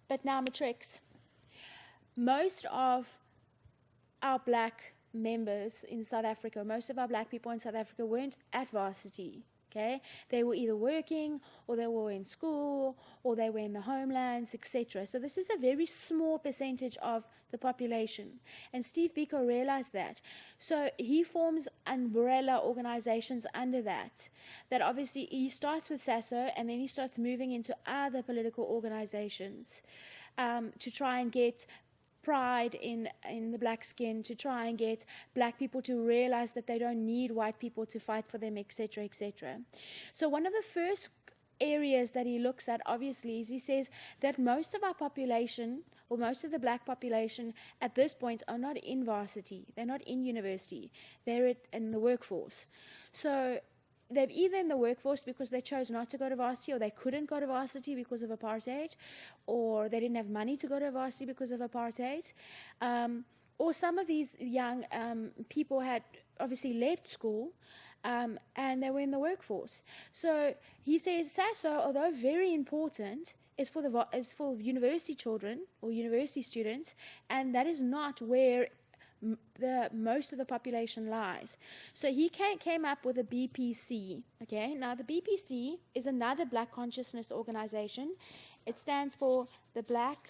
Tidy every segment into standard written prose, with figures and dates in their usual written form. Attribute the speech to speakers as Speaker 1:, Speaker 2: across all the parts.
Speaker 1: But now matrix. Most of our black members in South Africa, most of our black people in South Africa weren't at varsity. Okay, they were either working, or they were in school, or they were in the homelands, etc. So this is a very small percentage of the population, and Steve Biko realized that. So he forms umbrella organizations under that. That obviously he starts with SASO, and then he starts moving into other political organizations to try and get pride in the black skin, to try and get black people to realize that they don't need white people to fight for them, etc., etc. So one of the first areas that he looks at, obviously, is he says that most of our population, or most of the black population at this point, are not in varsity, they're not in university, they're in the workforce. So they're either in the workforce because they chose not to go to varsity, or they couldn't go to varsity because of apartheid, or they didn't have money to go to varsity because of apartheid. Or some of these young people had obviously left school and they were in the workforce. So he says SASO, although very important, is for university children or university students, and that is not where most of the population lies. So he came up with a BPC. Okay, now the BPC is another Black Consciousness organization. It stands for the Black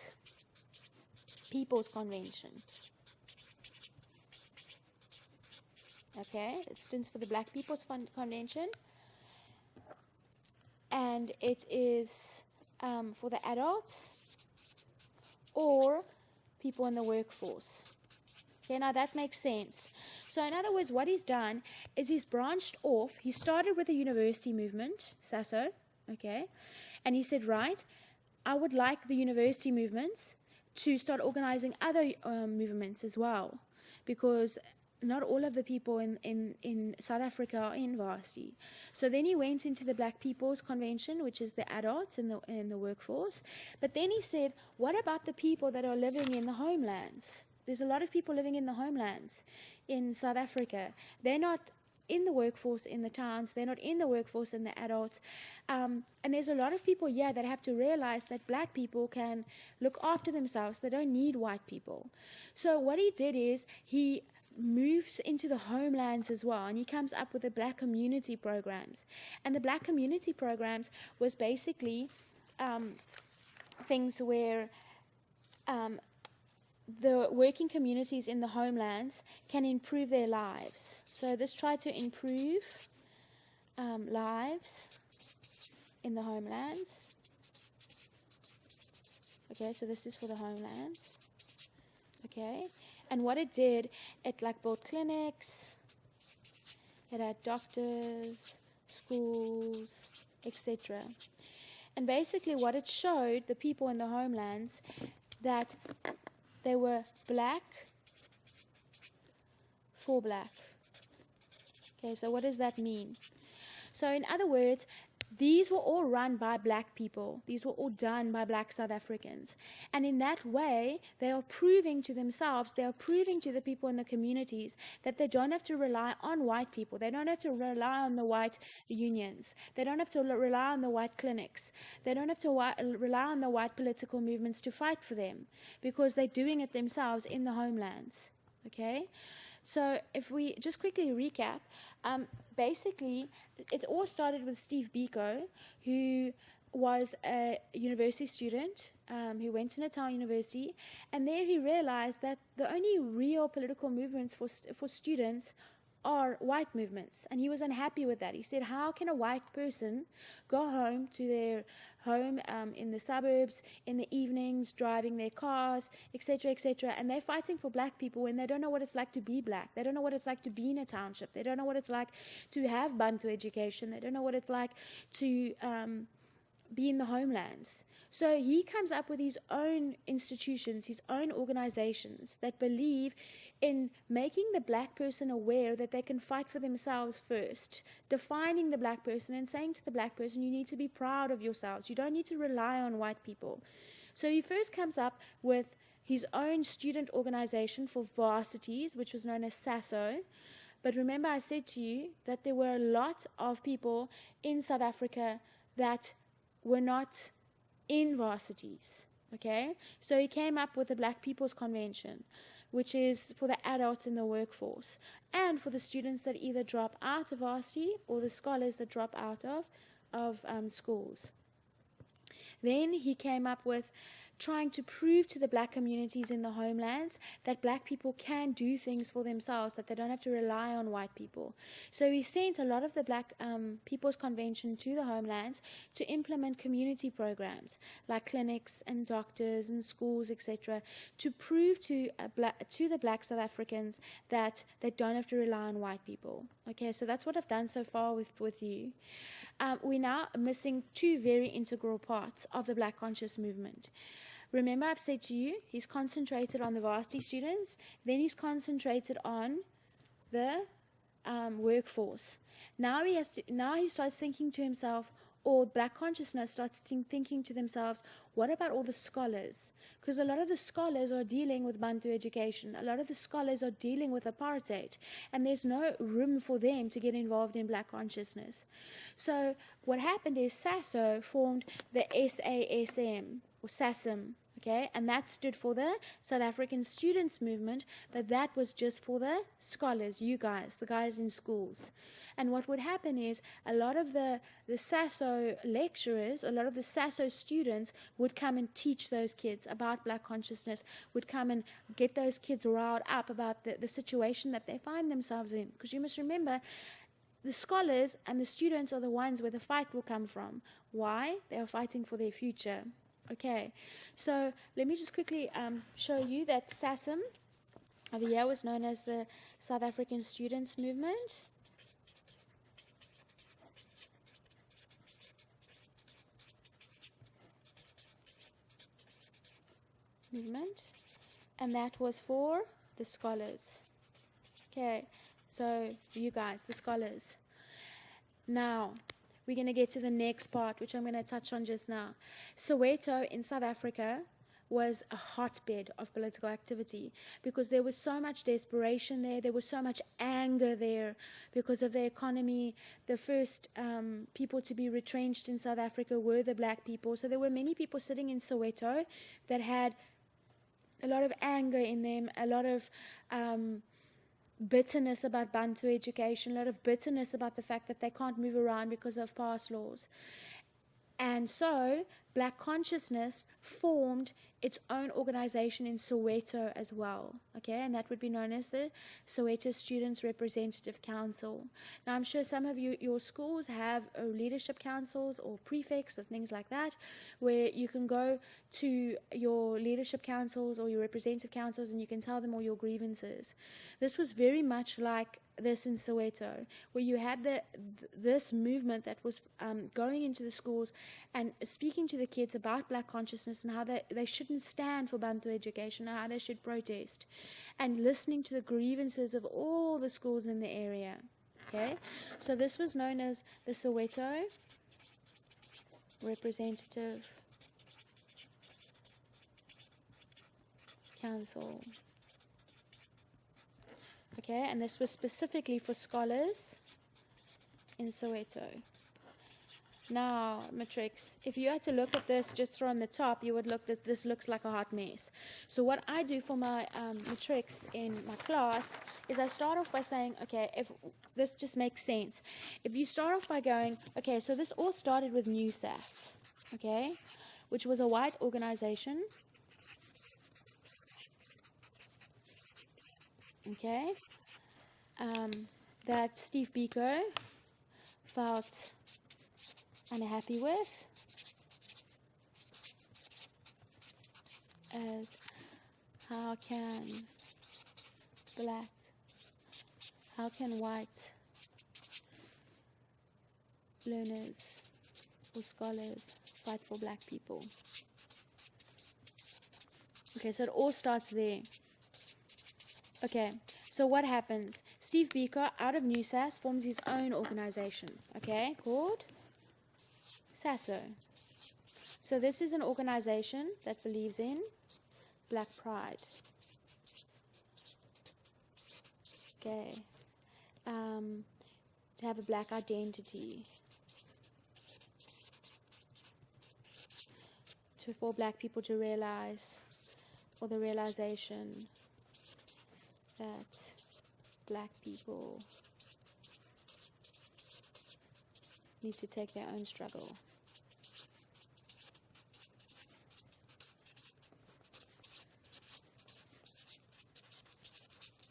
Speaker 1: People's Convention. Okay, it stands for the Black People's Convention, and it is for the adults or people in the workforce. Okay, now that makes sense. So in other words, what he's done is he's branched off. He started with the university movement, SASO, okay, and he said, right, I would like the university movements to start organizing other movements as well, because not all of the people in South Africa are in varsity. So then he went into the Black People's Convention, which is the adults in the workforce. But then he said, what about the people that are living in the homelands? There's a lot of people living in the homelands in South Africa. They're not in the workforce in the towns. They're not in the workforce in the adults. And there's a lot of people here that have to realize that black people can look after themselves. They don't need white people. So what he did is he moves into the homelands as well, and he comes up with the black community programs. And the black community programs was basically things where the working communities in the homelands can improve their lives. So this tried to improve lives in the homelands. Okay, so this is for the homelands. Okay, and what it did, it like built clinics, it had doctors, schools, etc. And basically what it showed the people in the homelands, that they were black for black. Okay, so what does that mean? So in other words, these were all run by black people. These were all done by black South Africans. And in that way, they are proving to themselves, they are proving to the people in the communities that they don't have to rely on white people. They don't have to rely on the white unions. They don't have to rely on the white clinics. They don't have to rely on the white political movements to fight for them, because they're doing it themselves in the homelands. Okay? So if we just quickly recap, basically it all started with Steve Biko, who was a university student who went to Natal University, and there he realized that the only real political movements for students are white movements, and he was unhappy with that. He said, how can a white person go home to their home in the suburbs in the evenings, driving their cars, etc., etc., and they're fighting for black people when they don't know what it's like to be black. They don't know what it's like to be in a township. They don't know what it's like to have Bantu education. They don't know what it's like to be in the homelands. So he comes up with his own institutions, his own organizations that believe in making the black person aware that they can fight for themselves first, defining the black person and saying to the black person, you need to be proud of yourselves. You don't need to rely on white people. So he first comes up with his own student organization for varsities, which was known as SASO. But remember, I said to you that there were a lot of people in South Africa that were not in varsities. Okay, so he came up with the Black People's Convention, which is for the adults in the workforce and for the students that either drop out of varsity or the scholars that drop out of schools. Then he came up with trying to prove to the black communities in the homelands that black people can do things for themselves, that they don't have to rely on white people. So he sent a lot of the Black People's Convention to the homelands to implement community programs like clinics and doctors and schools, etc., to prove to the black South Africans that they don't have to rely on white people. Okay, so that's what I've done so far with you. We're now missing two very integral parts of the Black Conscious Movement. Remember, I've said to you, he's concentrated on the varsity students, then he's concentrated on the workforce. Now he starts thinking to himself, or Black consciousness starts thinking to themselves, what about all the scholars? Because a lot of the scholars are dealing with Bantu education. A lot of the scholars are dealing with apartheid. And there's no room for them to get involved in Black consciousness. So what happened is SASO formed the SASM, or SASM. Okay, and that stood for the South African Students Movement, but that was just for the scholars, you guys, the guys in schools. And what would happen is a lot of the SASO lecturers, a lot of the SASO students would come and teach those kids about Black consciousness, would come and get those kids riled up about the situation that they find themselves in. Because you must remember, the scholars and the students are the ones where the fight will come from. Why? They are fighting for their future. Okay, so let me just quickly show you that SASM over here was known as the South African Students Movement. And that was for the scholars. Okay, so you guys, the scholars. Now, we're going to get to the next part, which I'm going to touch on just now. Soweto in South Africa was a hotbed of political activity because there was so much desperation there. There was so much anger there because of the economy. The first people to be retrenched in South Africa were the black people. So there were many people sitting in Soweto that had a lot of anger in them, a lot of bitterness about Bantu education, a lot of bitterness about the fact that they can't move around because of past laws. And so Black consciousness formed its own organization in Soweto as well, okay, and that would be known as the Soweto Students Representative Council. Now, I'm sure some of your schools have leadership councils or prefects or things like that, where you can go to your leadership councils or your representative councils and you can tell them all your grievances. This was very much like this in Soweto, where you had this movement that was going into the schools and speaking to the kids about Black consciousness and how they shouldn't stand for Bantu education and how they should protest, and listening to the grievances of all the schools in the area. Okay, so this was known as the Soweto Representative Council. Okay, and this was specifically for scholars in Soweto. Now, Matrix, if you had to look at this just from the top, you would look that this looks like a hot mess. So what I do for my Matrix in my class is I start off by saying, okay, if this just makes sense. If you start off by going, okay, so this all started with New SAS, okay, which was a white organization. Okay, that Steve Biko felt unhappy with, as how can white learners or scholars fight for black people? Okay, so it all starts there. Okay, so what happens? Steve Biko, out of New SAS, forms his own organization, okay, called SASO. So this is an organization that believes in black pride. Okay, to have a black identity, for black people to realize, or the realization that black people need to take their own struggle.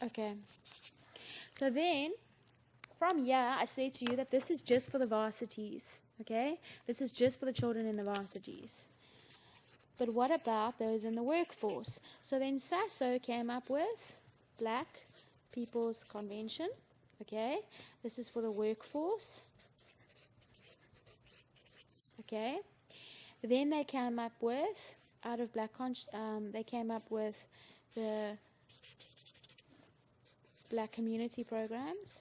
Speaker 1: Okay, so then from here I say to you that this is just for the varsities, okay? This is just for the children in the varsities. But what about those in the workforce? So then SASO came up with Black People's Convention, okay? This is for the workforce, okay? Then they came up with, out of they came up with the Black community programs.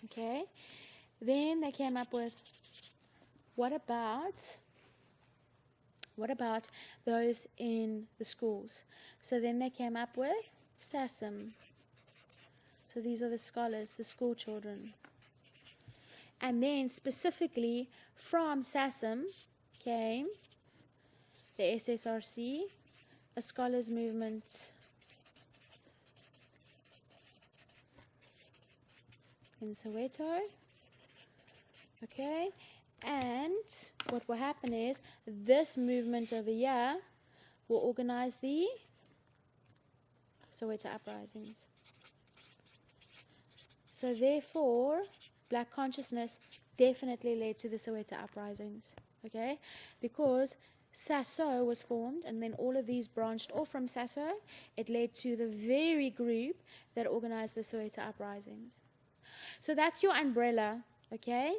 Speaker 1: Okay, then they came up with, what about those in the schools? So then they came up with SASM. So these are the scholars, the school children. And then specifically from SASM came the SSRC, a scholars movement in Soweto. Okay, and what will happen is this movement over here will organize the Soweto uprisings. So therefore, Black consciousness definitely led to the Soweto uprisings, okay? Because SASO was formed, and then all of these branched off from SASO. It led to the very group that organized the Soweto uprisings. So that's your umbrella, okay?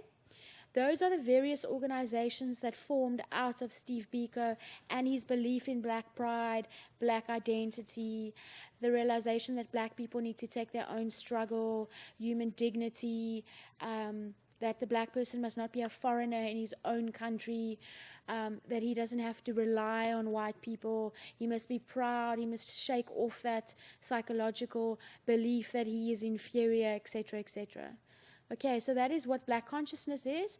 Speaker 1: Those are the various organizations that formed out of Steve Biko and his belief in Black pride, Black identity, the realization that Black people need to take their own struggle, human dignity, that the Black person must not be a foreigner in his own country, that he doesn't have to rely on white people. He must be proud. He must shake off that psychological belief that he is inferior, etc., etc. Okay, so that is what Black consciousness is.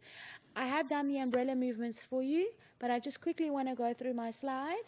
Speaker 1: I have done the umbrella movements for you, but I just quickly want to go through my slide.